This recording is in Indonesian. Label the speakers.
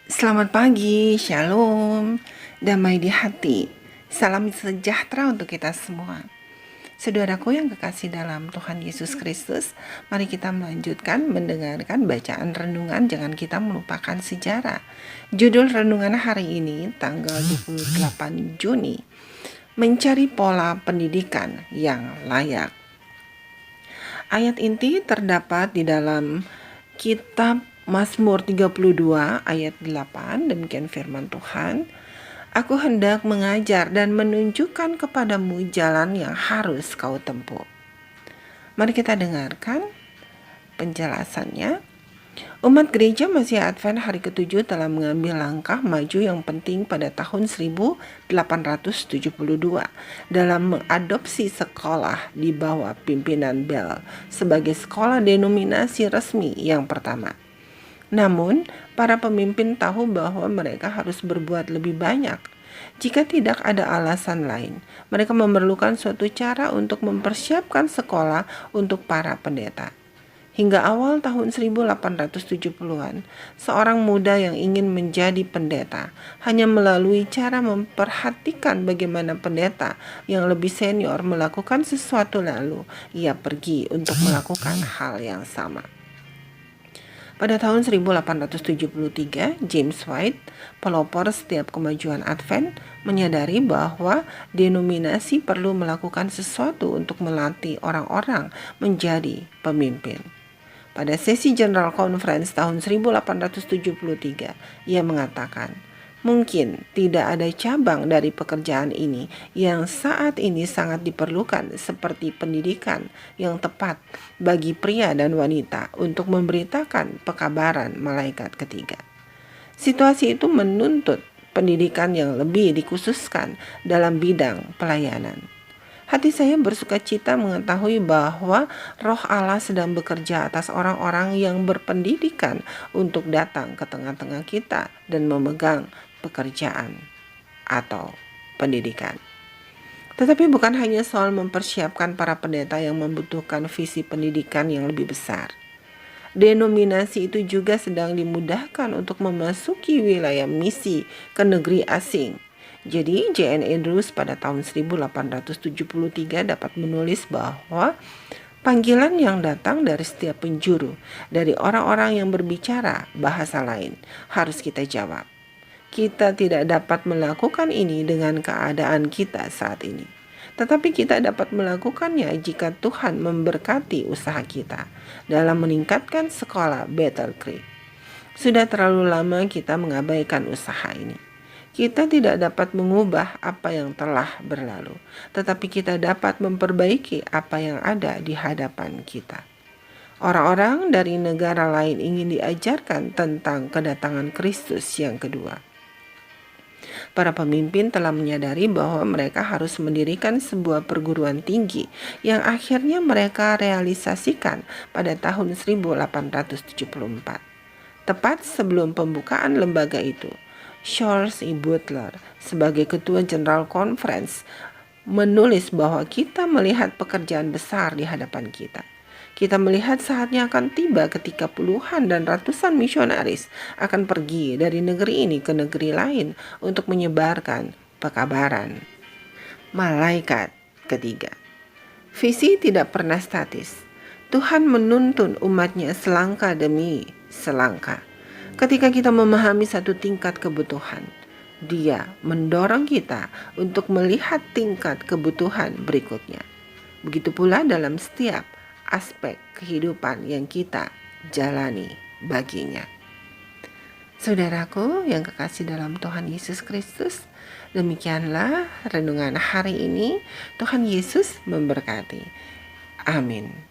Speaker 1: Selamat pagi, shalom, damai di hati, salam sejahtera untuk kita semua. Saudaraku yang kekasih dalam Tuhan Yesus Kristus, mari kita melanjutkan mendengarkan bacaan renungan Jangan Kita Melupakan Sejarah. Judul renungan hari ini, tanggal 28 Juni, Mencari Pola Pendidikan yang Layak. Ayat inti terdapat di dalam kitab Mazmur 32 ayat 8, demikian firman Tuhan. Aku hendak mengajar dan menunjukkan kepadamu jalan yang harus kau tempuh. Mari kita dengarkan penjelasannya. Umat gereja Masih Advent hari ke-7 telah mengambil langkah maju yang penting pada tahun 1872 dalam mengadopsi sekolah di bawah pimpinan Bell sebagai sekolah denominasi resmi yang pertama. Namun, para pemimpin tahu bahwa mereka harus berbuat lebih banyak. Jika tidak ada alasan lain, mereka memerlukan suatu cara untuk mempersiapkan sekolah untuk para pendeta. Hingga awal tahun 1870-an, seorang muda yang ingin menjadi pendeta hanya melalui cara memperhatikan bagaimana pendeta yang lebih senior melakukan sesuatu lalu ia pergi untuk melakukan hal yang sama. Pada tahun 1873, James White, pelopor setiap kemajuan Advent, menyadari bahwa denominasi perlu melakukan sesuatu untuk melatih orang-orang menjadi pemimpin. Pada sesi General Conference tahun 1873, ia mengatakan, mungkin tidak ada cabang dari pekerjaan ini yang saat ini sangat diperlukan seperti pendidikan yang tepat bagi pria dan wanita untuk memberitakan pekabaran malaikat ketiga. Situasi itu menuntut pendidikan yang lebih dikhususkan dalam bidang pelayanan. Hati saya bersuka cita mengetahui bahwa Roh Allah sedang bekerja atas orang-orang yang berpendidikan untuk datang ke tengah-tengah kita dan memegang pekerjaan atau pendidikan. Tetapi bukan hanya soal mempersiapkan para pendeta yang membutuhkan visi pendidikan yang lebih besar. Denominasi itu juga sedang dimudahkan untuk memasuki wilayah misi ke negeri asing. Jadi J.N. Andrews pada tahun 1873 dapat menulis bahwa panggilan yang datang dari setiap penjuru, dari orang-orang yang berbicara bahasa lain, harus kita jawab. Kita tidak dapat melakukan ini dengan keadaan kita saat ini. Tetapi kita dapat melakukannya jika Tuhan memberkati usaha kita dalam meningkatkan sekolah Battle Creek. Sudah terlalu lama kita mengabaikan usaha ini. Kita tidak dapat mengubah apa yang telah berlalu, tetapi kita dapat memperbaiki apa yang ada di hadapan kita. Orang-orang dari negara lain ingin diajarkan tentang kedatangan Kristus yang kedua. Para pemimpin telah menyadari bahwa mereka harus mendirikan sebuah perguruan tinggi yang akhirnya mereka realisasikan pada tahun 1874. Tepat sebelum pembukaan lembaga itu, Charles E. Butler sebagai Ketua General Conference menulis bahwa kita melihat pekerjaan besar di hadapan kita. Kita melihat saatnya akan tiba ketika puluhan dan ratusan misionaris akan pergi dari negeri ini ke negeri lain untuk menyebarkan pekabaran malaikat ketiga. Visi tidak pernah statis. Tuhan menuntun umatnya selangkah demi selangkah. Ketika kita memahami satu tingkat kebutuhan, Dia mendorong kita untuk melihat tingkat kebutuhan berikutnya. Begitu pula dalam setiap aspek kehidupan yang kita jalani baginya. Saudaraku yang kekasih dalam Tuhan Yesus Kristus, demikianlah renungan hari ini. Tuhan Yesus memberkati. Amin.